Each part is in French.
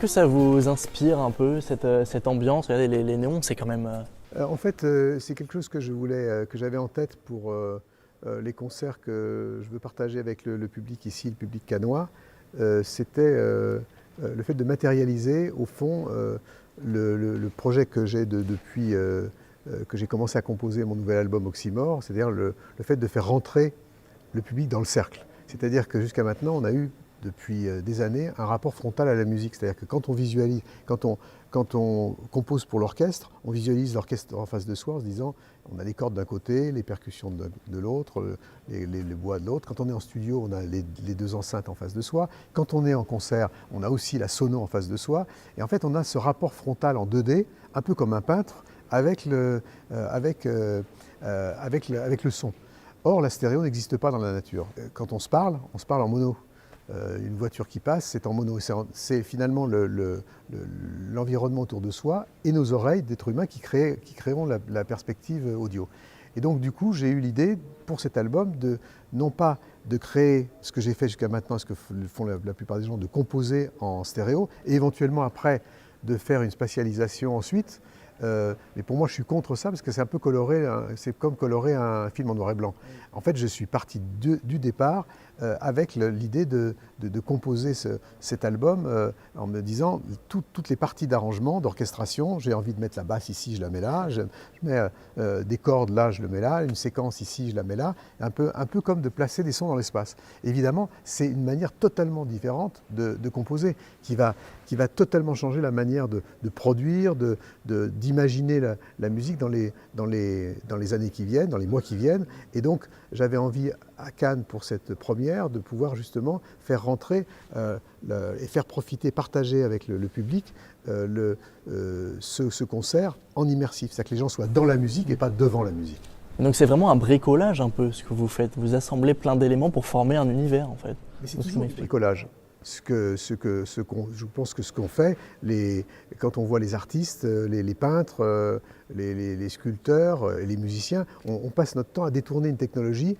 que ça vous inspire un peu, cette ambiance? Regardez, les néons, c'est quand même... En fait, c'est quelque chose que que j'avais en tête pour les concerts que je veux partager avec le public ici, le public cannois. C'était le fait de matérialiser, au fond, le projet que j'ai depuis que j'ai commencé à composer mon nouvel album Oxymore, c'est-à-dire le fait de faire rentrer le public dans le cercle. C'est-à-dire que jusqu'à maintenant, on a eu depuis des années un rapport frontal à la musique. C'est-à-dire que quand on visualise, quand on compose pour l'orchestre, on visualise l'orchestre en face de soi en se disant on a les cordes d'un côté, les percussions de l'autre, les bois de l'autre. Quand on est en studio, on a les deux enceintes en face de soi. Quand on est en concert, on a aussi la sono en face de soi. Et en fait, on a ce rapport frontal en 2D, un peu comme un peintre, avec le son. Or, la stéréo n'existe pas dans la nature. Quand on se parle en mono. Une voiture qui passe, c'est en mono. C'est finalement l'environnement autour de soi et nos oreilles d'êtres humains qui créeront la perspective audio. Et donc, du coup, j'ai eu l'idée, pour cet album, non pas de créer ce que j'ai fait jusqu'à maintenant, ce que font la plupart des gens, de composer en stéréo, et éventuellement après, de faire une spatialisation ensuite. Mais pour moi, je suis contre ça parce que c'est un peu coloré, c'est comme colorer un film en noir et blanc. En fait, je suis parti du départ avec l'idée de composer cet album en me disant toutes les parties d'arrangement, d'orchestration, j'ai envie de mettre la basse ici, je la mets là, je mets des cordes là, je le mets là, une séquence ici, je la mets là, un peu comme de placer des sons dans l'espace. Évidemment, c'est une manière totalement différente de composer qui va totalement changer la manière de produire, d'imaginer la musique dans les années qui viennent, dans les mois qui viennent. Et donc, j'avais envie à Cannes pour cette première de pouvoir justement faire rentrer et faire profiter, partager avec le public ce concert en immersif. C'est-à-dire que les gens soient dans la musique et pas devant la musique. Donc c'est vraiment un bricolage un peu ce que vous faites. Vous assemblez plein d'éléments pour former un univers en fait. Mais c'est toujours du bricolage. Je pense que ce qu'on fait, quand on voit les artistes, les peintres, les sculpteurs et les musiciens, on passe notre temps à détourner une technologie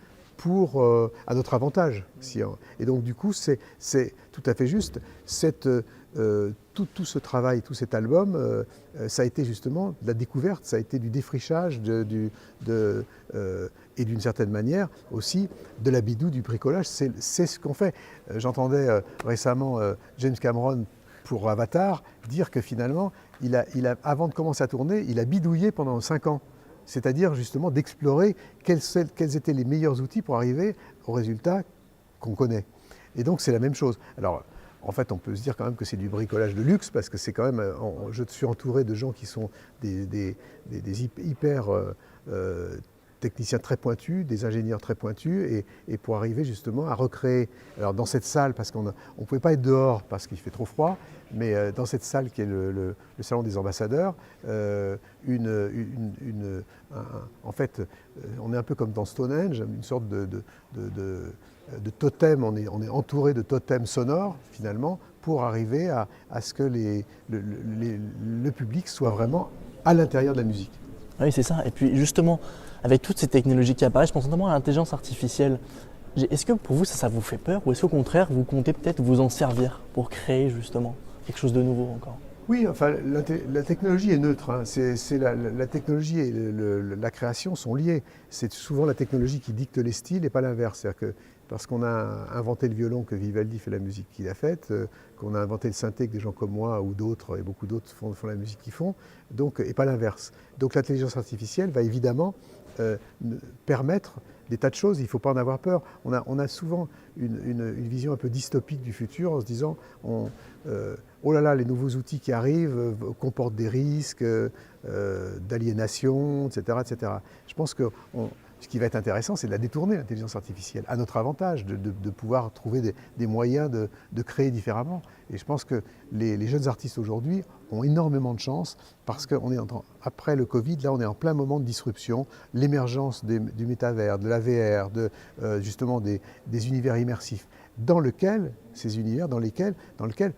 à notre avantage. Et donc du coup, c'est tout à fait juste. Tout ce travail, tout cet album, ça a été justement de la découverte, ça a été du défrichage et d'une certaine manière aussi de la bidouille, du bricolage. C'est ce qu'on fait. J'entendais récemment James Cameron pour Avatar dire que finalement, avant de commencer à tourner, il a bidouillé pendant 5 ans. C'est-à-dire justement d'explorer quels étaient les meilleurs outils pour arriver au résultat qu'on connaît. Et donc c'est la même chose. Alors, en fait, on peut se dire quand même que c'est du bricolage de luxe parce que c'est quand même. Je suis entouré de gens qui sont des hyper techniciens très pointus, des ingénieurs très pointus, et pour arriver justement à recréer. Alors dans cette salle, parce qu'on ne pouvait pas être dehors parce qu'il fait trop froid, mais dans cette salle qui est le salon des ambassadeurs, en fait, on est un peu comme dans Stonehenge, une sorte de totem, on est entouré de totems sonores finalement pour arriver à ce que le public soit vraiment à l'intérieur de la musique. Oui, c'est ça. Et puis justement, avec toutes ces technologies qui apparaissent, je pense notamment à l'intelligence artificielle. Est-ce que pour vous ça vous fait peur ou est-ce qu'au contraire vous comptez peut-être vous en servir pour créer justement quelque chose de nouveau encore? Oui, enfin, la technologie est neutre. Hein. La technologie et la création sont liées. C'est souvent la technologie qui dicte les styles et pas l'inverse. C'est-à-dire que parce qu'on a inventé le violon que Vivaldi fait la musique qu'il a faite, qu'on a inventé le synthé que des gens comme moi ou d'autres, et beaucoup d'autres font la musique qu'ils font, donc, et pas l'inverse. Donc l'intelligence artificielle va évidemment permettre des tas de choses, il ne faut pas en avoir peur. On a souvent une vision un peu dystopique du futur en se disant oh là là, les nouveaux outils qui arrivent comportent des risques d'aliénation, etc., etc. Je pense que ce qui va être intéressant, c'est de la détourner, l'intelligence artificielle, à notre avantage, de pouvoir trouver des moyens de créer différemment. Et je pense que les jeunes artistes aujourd'hui ont énormément de chance parce qu'on est après le Covid, là on est en plein moment de disruption, l'émergence du métavers, de la VR, justement des univers immersifs, dans lesquels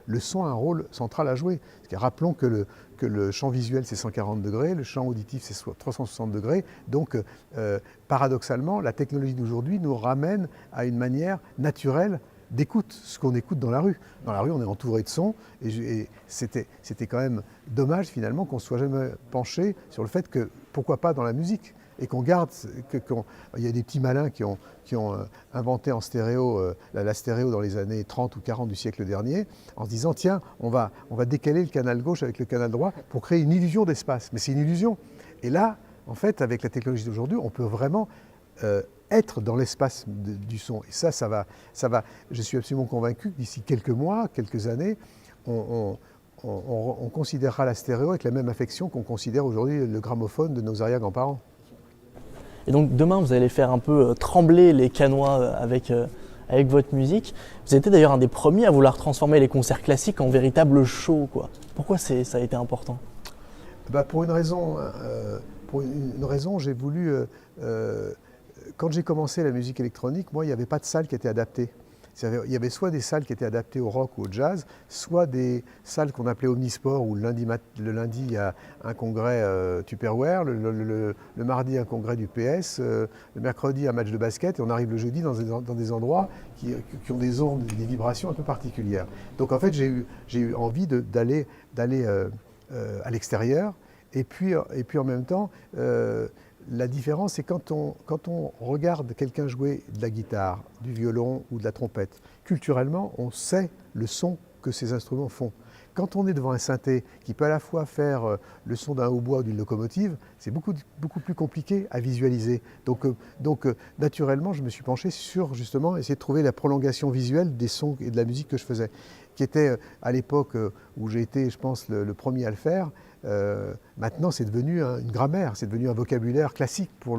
le son a un rôle central à jouer. Parce que rappelons que le champ visuel c'est 140 degrés, le champ auditif c'est 360 degrés, donc paradoxalement la technologie d'aujourd'hui nous ramène à une manière naturelle d'écoute, ce qu'on écoute dans la rue. Dans la rue, on est entouré de sons, et c'était quand même dommage finalement qu'on ne soit jamais penché sur le fait que, pourquoi pas dans la musique, et qu'on garde, il y a des petits malins qui ont inventé en stéréo, la stéréo dans les années 30 ou 40 du siècle dernier, en se disant, tiens, on va décaler le canal gauche avec le canal droit pour créer une illusion d'espace. Mais c'est une illusion. Et là, en fait, avec la technologie d'aujourd'hui, on peut vraiment être dans l'espace du son. Et ça va. Je suis absolument convaincu que d'ici quelques mois, quelques années, on considérera la stéréo avec la même affection qu'on considère aujourd'hui le gramophone de nos arrière-grands-parents. Et donc demain, vous allez faire un peu trembler les Cannois avec votre musique. Vous avez été d'ailleurs un des premiers à vouloir transformer les concerts classiques en véritables shows, quoi. Pourquoi ça a été important? Pour une raison, j'ai voulu... quand j'ai commencé la musique électronique, moi, il n'y avait pas de salle qui était adaptée. Il y avait soit des salles qui étaient adaptées au rock ou au jazz, soit des salles qu'on appelait omnisport, où le lundi il y a un congrès Tupperware, le mardi un congrès du PS, le mercredi un match de basket, et on arrive le jeudi dans des endroits qui ont des ondes, des vibrations un peu particulières. Donc en fait, j'ai eu envie d'aller à l'extérieur, et puis en même temps, la différence, c'est quand on regarde quelqu'un jouer de la guitare, du violon ou de la trompette, culturellement, on sait le son que ces instruments font. Quand on est devant un synthé qui peut à la fois faire le son d'un hautbois ou d'une locomotive, c'est beaucoup plus compliqué à visualiser. Donc, naturellement, je me suis penché sur justement essayer de trouver la prolongation visuelle des sons et de la musique que je faisais, qui était à l'époque où j'ai été, je pense, le premier à le faire. Maintenant, c'est devenu une grammaire, c'est devenu un vocabulaire classique pour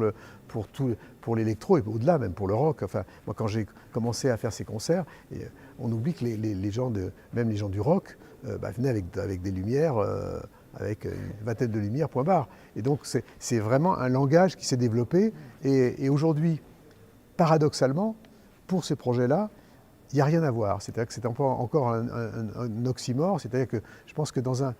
l'électro et au-delà, même pour le rock. Enfin, moi, quand j'ai commencé à faire ces concerts, on oublie que les gens, même les gens du rock, venaient avec des lumières, avec une vingtaine de lumières, point barre. Et donc, c'est vraiment un langage qui s'est développé. Et aujourd'hui, paradoxalement, pour ces projets-là, il n'y a rien à voir. C'est-à-dire que c'est encore un oxymore. C'est-à-dire que je pense que dans un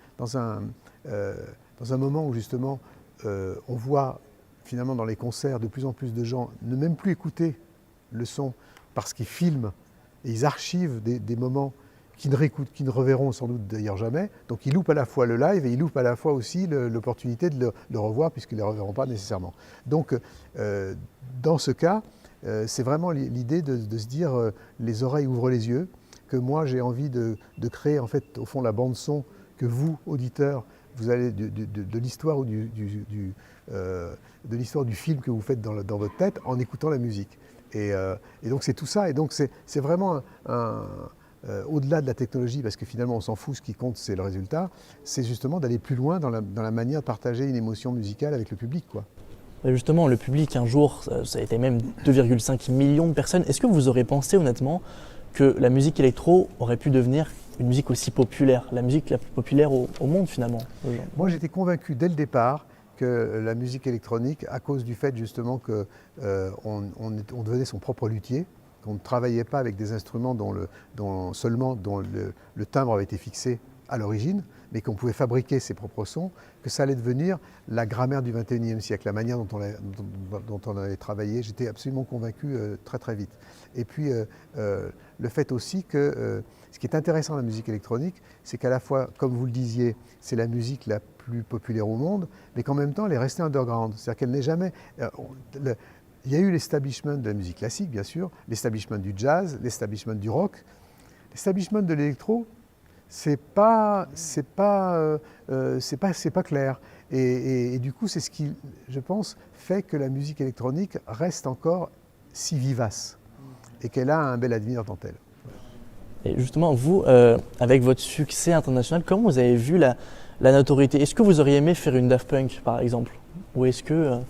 moment où justement on voit finalement dans les concerts de plus en plus de gens ne même plus écouter le son parce qu'ils filment et ils archivent des moments qu'ils ne reverront sans doute d'ailleurs jamais. Donc ils loupent à la fois le live et ils loupent à la fois aussi l'opportunité de le revoir puisqu'ils ne le reverront pas nécessairement. Donc dans ce cas, c'est vraiment l'idée de se dire les oreilles ouvrent les yeux, que moi j'ai envie de créer en fait au fond la bande son que vous, auditeurs, vous allez de l'histoire ou de l'histoire du film que vous faites dans votre tête en écoutant la musique. Et donc c'est tout ça. Et donc c'est vraiment au-delà de la technologie, parce que finalement on s'en fout, ce qui compte c'est le résultat, c'est justement d'aller plus loin dans la manière de partager une émotion musicale avec le public, quoi. Et justement, le public, un jour, ça a été même 2,5 millions de personnes. Est-ce que vous aurez pensé honnêtement que la musique électro aurait pu devenir une musique aussi populaire, la musique la plus populaire au monde finalement? Moi j'étais convaincu dès le départ que la musique électronique, à cause du fait justement qu'on devenait son propre luthier, qu'on ne travaillait pas avec des instruments dont le timbre avait été fixé à l'origine, mais qu'on pouvait fabriquer ses propres sons, que ça allait devenir la grammaire du XXIe siècle, la manière dont on allait travailler. J'étais absolument convaincu très très vite. Et puis le fait aussi que ce qui est intéressant dans la musique électronique, c'est qu'à la fois, comme vous le disiez, c'est la musique la plus populaire au monde, mais qu'en même temps elle est restée underground. C'est-à-dire qu'elle n'est jamais... il y a eu l'establishment de la musique classique, bien sûr, l'establishment du jazz, l'establishment du rock, l'establishment de l'électro. C'est pas clair. Et du coup, c'est ce qui, je pense, fait que la musique électronique reste encore si vivace et qu'elle a un bel avenir devant elle. Et justement, vous, avec votre succès international, comment vous avez vu la notoriété? Est-ce que vous auriez aimé faire une Daft Punk, par exemple? Ou est-ce que...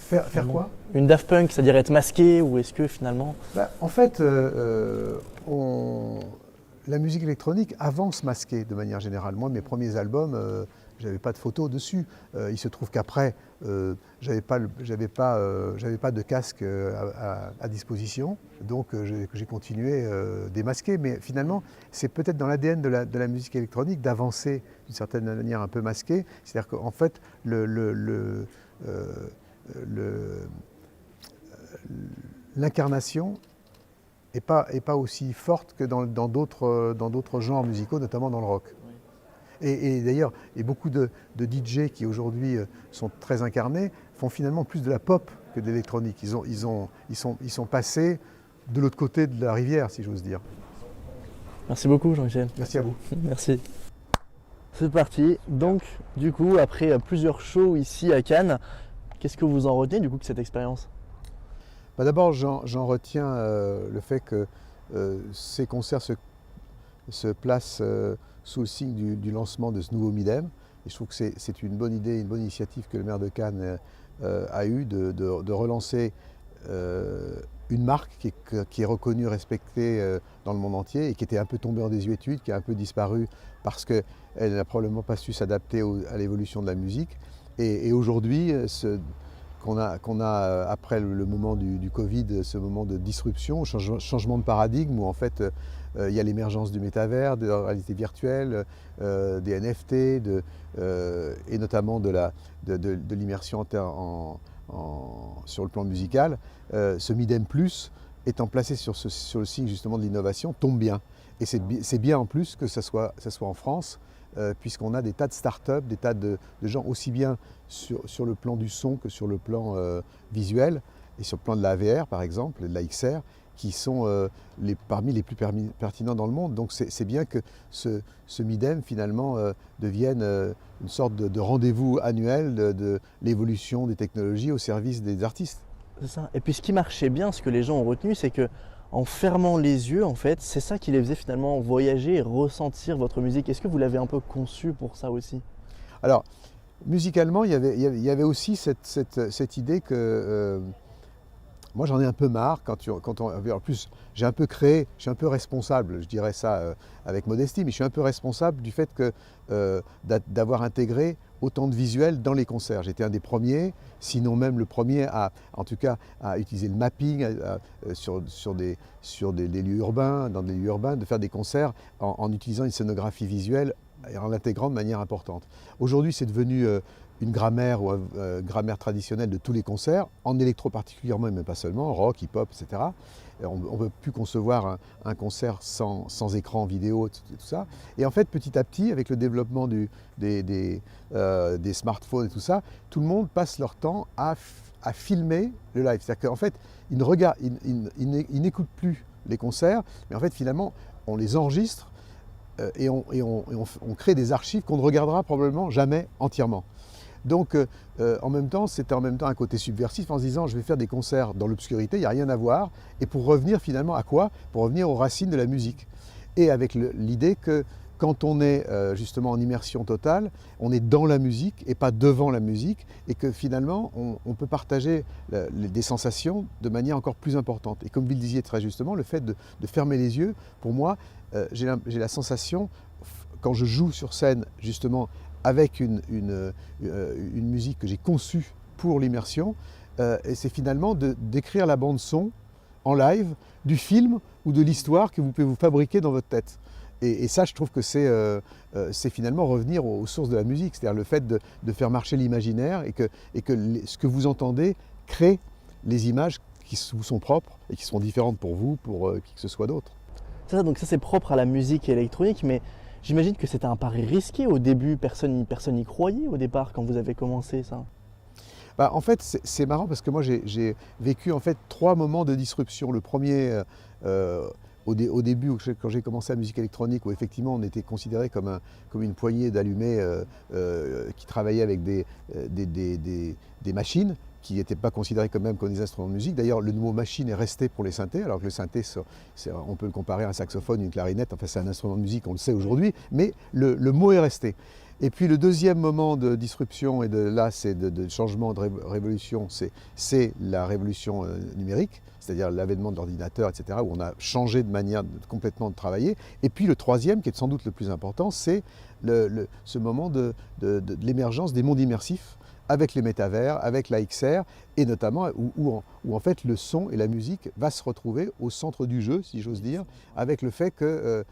Faire quoi? Une Daft Punk, c'est-à-dire être masqué, ou est-ce que finalement... En fait, la musique électronique avance masquée de manière générale. Moi, mes premiers albums, j'avais pas de photos dessus. Il se trouve qu'après, j'avais pas de casque à disposition, donc j'ai continué démasqué. Mais finalement, c'est peut-être dans l'ADN de la musique électronique d'avancer d'une certaine manière un peu masquée. C'est-à-dire qu'en fait, l'incarnation pas aussi forte que dans d'autres genres musicaux, notamment dans le rock. Et d'ailleurs, beaucoup de DJ qui aujourd'hui sont très incarnés font finalement plus de la pop que de l'électronique. Ils sont passés de l'autre côté de la rivière, si j'ose dire. Merci beaucoup Jean-Michel. Merci à vous. Merci. C'est parti. Donc, du coup, après plusieurs shows ici à Cannes, qu'est-ce que vous en retenez du coup de cette expérience? D'abord, j'en retiens le fait que ces concerts se placent sous le signe du lancement de ce nouveau Midem. Et je trouve que c'est une bonne idée, une bonne initiative que le maire de Cannes a eue de relancer une marque qui est reconnue, respectée dans le monde entier et qui était un peu tombée en désuétude, qui a un peu disparu parce qu'elle n'a probablement pas su s'adapter à l'évolution de la musique. Et aujourd'hui, qu'on a après le moment du Covid, ce moment de disruption, changement de paradigme où en fait il y a l'émergence du métavers, de la réalité virtuelle, des NFT et notamment de l'immersion sur le plan musical. Ce Midem Plus étant placé sur le signe justement de l'innovation tombe bien. Et c'est bien en plus que ça soit en France, puisqu'on a des tas de start-up, des tas de gens aussi bien sur le plan du son que sur le plan visuel et sur le plan de la VR par exemple, et de la XR, qui sont parmi les plus pertinents dans le monde. Donc c'est bien que ce Midem finalement devienne une sorte de rendez-vous annuel de l'évolution des technologies au service des artistes. C'est ça. Et puis ce qui marchait bien, ce que les gens ont retenu, c'est que en fermant les yeux, en fait, c'est ça qui les faisait finalement voyager et ressentir votre musique. Est-ce que vous l'avez un peu conçu pour ça aussi? Alors, musicalement, il y avait aussi cette idée que moi j'en ai un peu marre en plus j'ai un peu créé, je suis un peu responsable, je dirais ça avec modestie, mais je suis un peu responsable du fait que d'avoir intégré autant de visuels dans les concerts. J'étais un des premiers, sinon même le premier en tout cas à utiliser le mapping sur des lieux urbains, dans des lieux urbains, de faire des concerts en utilisant une scénographie visuelle et en l'intégrant de manière importante. Aujourd'hui, c'est devenu une grammaire grammaire traditionnelle de tous les concerts, en électro particulièrement, mais pas seulement, rock, hip-hop, etc. On ne peut plus concevoir un concert sans écran vidéo, tout ça. Et en fait, petit à petit, avec le développement des smartphones et tout ça, tout le monde passe leur temps à filmer le live. C'est-à-dire qu'en fait, ils n'écoutent plus les concerts, mais en fait, finalement, on les enregistre et on crée des archives qu'on ne regardera probablement jamais entièrement. Donc en même temps, c'était en même temps un côté subversif en se disant je vais faire des concerts dans l'obscurité, il n'y a rien à voir, et pour revenir finalement à quoi? Pour revenir aux racines de la musique. Et avec l'idée que quand on est justement en immersion totale, on est dans la musique et pas devant la musique, et que finalement on peut partager des sensations de manière encore plus importante. Et comme vous le disiez très justement, le fait de fermer les yeux, pour moi, j'ai la sensation, quand je joue sur scène justement avec une musique que j'ai conçue pour l'immersion, et c'est finalement d'écrire la bande son en live du film ou de l'histoire que vous pouvez vous fabriquer dans votre tête. Et ça, je trouve que c'est finalement revenir aux sources de la musique, c'est-à-dire le fait de faire marcher l'imaginaire et que ce que vous entendez crée les images qui vous sont propres et qui seront différentes pour vous, pour qui que ce soit d'autre. C'est ça, donc ça c'est propre à la musique électronique, mais j'imagine que c'était un pari risqué au début, personne n'y croyait au départ quand vous avez commencé ça. En fait, c'est marrant parce que moi j'ai vécu en fait 3 moments de disruption. Le premier, au début, quand j'ai commencé la musique électronique, où effectivement on était considéré comme une poignée d'allumés qui travaillaient avec des machines, qui n'étaient pas considérés quand même comme des instruments de musique. D'ailleurs, le mot machine est resté pour les synthés, alors que le synthé, on peut le comparer à un saxophone, une clarinette, enfin c'est un instrument de musique, on le sait aujourd'hui, mais le mot est resté. Et puis le deuxième moment de disruption, et c'est de changement, de révolution, c'est la révolution numérique, c'est-à-dire l'avènement de l'ordinateur, etc., où on a changé de manière complètement de travailler. Et puis le troisième, qui est sans doute le plus important, c'est ce moment de l'émergence des mondes immersifs, avec les métavers, avec la XR, et notamment où en fait le son et la musique va se retrouver au centre du jeu, si j'ose dire, avec le fait que,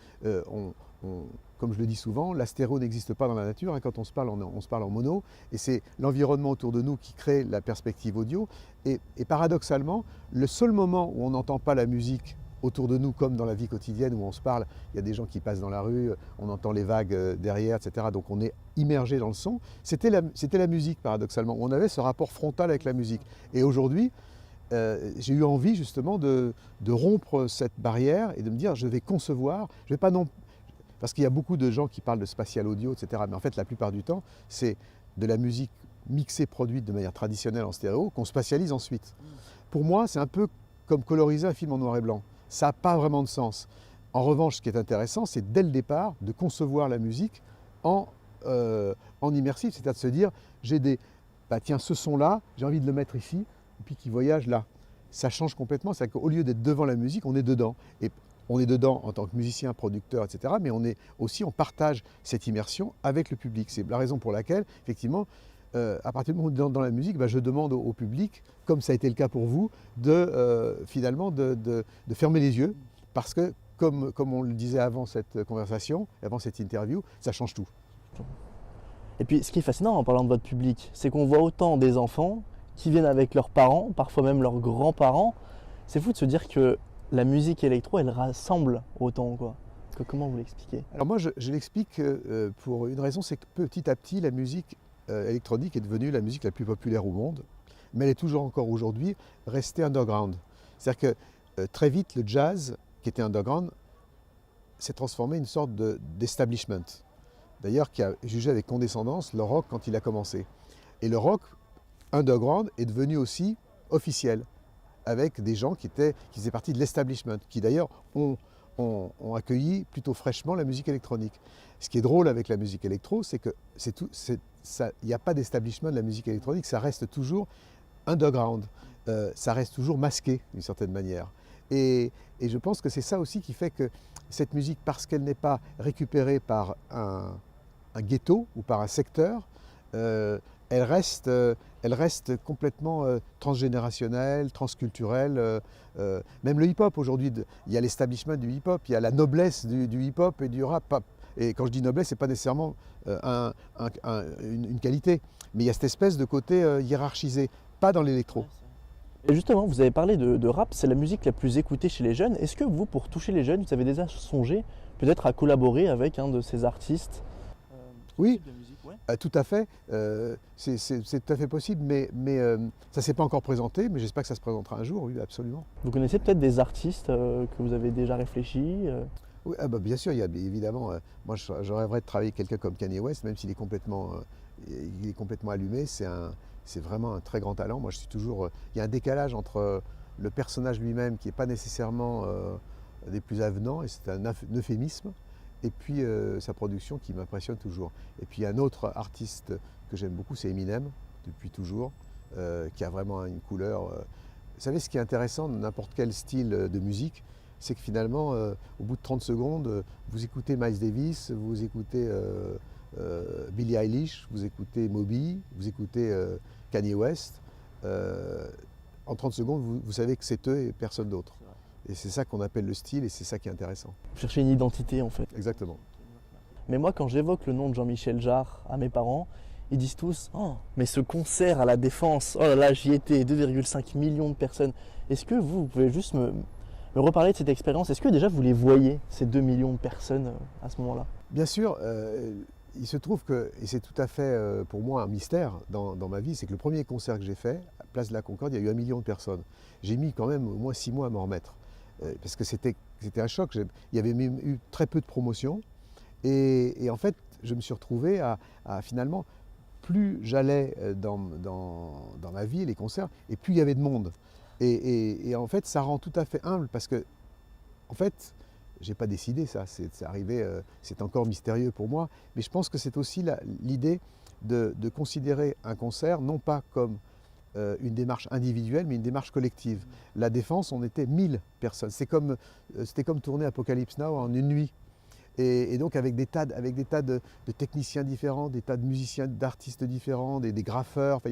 comme je le dis souvent, la stéréo n'existe pas dans la nature, hein, quand on se parle en mono, et c'est l'environnement autour de nous qui crée la perspective audio, et paradoxalement, le seul moment où on n'entend pas la musique autour de nous comme dans la vie quotidienne où on se parle, il y a des gens qui passent dans la rue, on entend les vagues derrière, etc. Donc on est immergé dans le son. C'était la musique paradoxalement, où on avait ce rapport frontal avec la musique. Et aujourd'hui, j'ai eu envie justement de rompre cette barrière et de me dire je vais concevoir, je vais pas non... Parce qu'il y a beaucoup de gens qui parlent de spatial audio, etc. Mais en fait la plupart du temps, c'est de la musique mixée, produite de manière traditionnelle en stéréo, qu'on spatialise ensuite. Pour moi, c'est un peu comme coloriser un film en noir et blanc. Ça n'a pas vraiment de sens. En revanche, ce qui est intéressant, c'est dès le départ de concevoir la musique en immersif, c'est-à-dire de se dire, tiens, ce son-là, j'ai envie de le mettre ici, et puis qui voyage là. Ça change complètement, c'est qu'au lieu d'être devant la musique, on est dedans. Et on est dedans en tant que musicien, producteur, etc. Mais on partage cette immersion avec le public. C'est la raison pour laquelle, effectivement, à partir du moment où on est dans la musique, je demande au public, comme ça a été le cas pour vous, finalement de fermer les yeux, parce que, comme on le disait avant cette conversation, avant cette interview, ça change tout. Et puis ce qui est fascinant en parlant de votre public, c'est qu'on voit autant des enfants qui viennent avec leurs parents, parfois même leurs grands-parents. C'est fou de se dire que la musique électro, elle rassemble autant, quoi. Comment vous l'expliquez? Alors moi, je l'explique pour une raison, c'est que petit à petit, la musique électronique est devenue la musique la plus populaire au monde, mais elle est toujours encore aujourd'hui restée underground. C'est-à-dire que très vite, le jazz, qui était underground, s'est transformé en une sorte d'establishment. D'ailleurs, qui a jugé avec condescendance le rock quand il a commencé. Et le rock underground est devenu aussi officiel, avec des gens qui faisaient partie de l'establishment, qui d'ailleurs ont accueilli plutôt fraîchement la musique électronique. Ce qui est drôle avec la musique électro, c'est que il n'y a pas d'establishment de la musique électronique, ça reste toujours underground, ça reste toujours masqué d'une certaine manière. Et je pense que c'est ça aussi qui fait que cette musique, parce qu'elle n'est pas récupérée par un ghetto ou par un secteur, elle reste complètement transgénérationnelle, transculturelle. Même le hip-hop aujourd'hui, il y a l'establishment du hip-hop, il y a la noblesse du hip-hop et du rap. Et quand je dis noblesse, ce n'est pas nécessairement une qualité, mais il y a cette espèce de côté hiérarchisé, pas dans l'électro. Et justement, vous avez parlé de rap, c'est la musique la plus écoutée chez les jeunes. Est-ce que vous, pour toucher les jeunes, vous avez déjà songé peut-être à collaborer avec un de ces artistes? Oui, tout à fait. C'est tout à fait possible, mais ça ne s'est pas encore présenté, mais j'espère que ça se présentera un jour, oui, absolument. Vous connaissez peut-être des artistes que vous avez déjà réfléchi Oui, bien sûr, il y a évidemment, moi je rêverais de travailler avec quelqu'un comme Kanye West, même s'il est complètement allumé, c'est vraiment un très grand talent. Moi je suis toujours, il y a un décalage entre le personnage lui-même qui n'est pas nécessairement des plus avenants, et c'est un euphémisme, et puis sa production qui m'impressionne toujours. Et puis un autre artiste que j'aime beaucoup, c'est Eminem, depuis toujours, qui a vraiment une couleur. Vous savez, ce qui est intéressant dans n'importe quel style de musique, c'est que finalement, au bout de 30 secondes, vous écoutez Miles Davis, vous écoutez Billie Eilish, vous écoutez Moby, vous écoutez Kanye West. En 30 secondes, vous savez que c'est eux et personne d'autre. Et c'est ça qu'on appelle le style et c'est ça qui est intéressant. Vous cherchez une identité en fait. Exactement. Mais moi, quand j'évoque le nom de Jean-Michel Jarre à mes parents, ils disent tous « Oh, mais ce concert à la Défense, oh là là, j'y étais, 2,5 millions de personnes. » Est-ce que vous pouvez juste me reparler de cette expérience? Est-ce que déjà vous les voyez, ces 2 millions de personnes à ce moment-là? Bien sûr, il se trouve que, et c'est tout à fait pour moi un mystère dans ma vie, c'est que le premier concert que j'ai fait, à Place de la Concorde, il y a eu 1 million de personnes. J'ai mis quand même au moins 6 mois à m'en remettre. Parce que c'était un choc. Il y avait même eu très peu de promotion. Et en fait, je me suis retrouvé à finalement, plus j'allais dans ma vie, les concerts, et plus il y avait de monde. Et en fait, ça rend tout à fait humble parce que, en fait, j'ai pas décidé ça, c'est arrivé, c'est encore mystérieux pour moi, mais je pense que c'est aussi l'idée de considérer un concert non pas comme une démarche individuelle, mais une démarche collective. La Défense, on était 1000 personnes. C'était comme tourner Apocalypse Now en une nuit. Et donc avec des tas de techniciens différents, des tas de musiciens, d'artistes différents, des graffeurs. Enfin,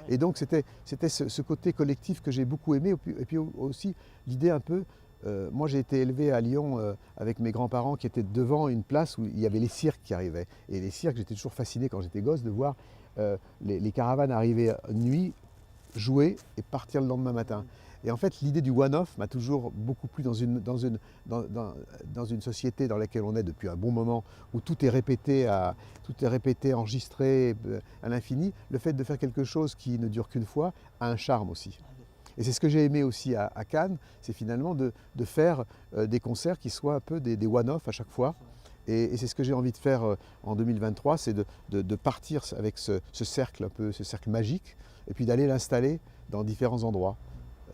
et donc c'était ce côté collectif que j'ai beaucoup aimé. Et puis aussi l'idée un peu, moi j'ai été élevé à Lyon avec mes grands-parents qui étaient devant une place où il y avait les cirques qui arrivaient. Et les cirques, j'étais toujours fasciné quand j'étais gosse de voir les caravanes arriver nuit, jouer et partir le lendemain matin. Et en fait, l'idée du one-off m'a toujours beaucoup plu dans une société dans laquelle on est depuis un bon moment, où tout est répété, enregistré à l'infini. Le fait de faire quelque chose qui ne dure qu'une fois a un charme aussi. Et c'est ce que j'ai aimé aussi à Cannes, c'est finalement de faire des concerts qui soient un peu des one-off à chaque fois. Et c'est ce que j'ai envie de faire en 2023, c'est de partir avec ce cercle un peu, ce cercle magique, et puis d'aller l'installer dans différents endroits.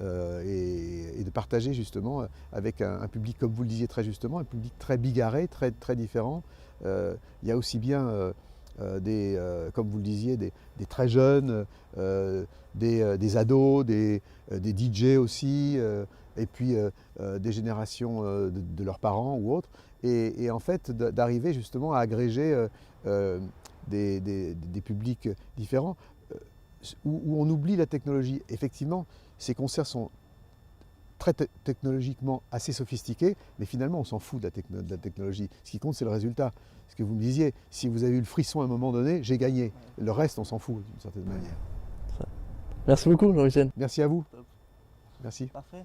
Et de partager justement avec un public, comme vous le disiez très justement, un public très bigarré, très différent. Il y a aussi bien comme vous le disiez, des très jeunes, des ados, des DJ aussi, et puis des générations de leurs parents ou autres. Et en fait, d'arriver justement à agréger des publics différents, où on oublie la technologie. Effectivement, ces concerts sont très technologiquement assez sophistiqués, mais finalement on s'en fout de la technologie. Ce qui compte, c'est le résultat. Ce que vous me disiez, si vous avez eu le frisson à un moment donné, j'ai gagné. Le reste, on s'en fout d'une certaine manière. Merci beaucoup, Jean-Michel. Merci à vous. Merci. Parfait.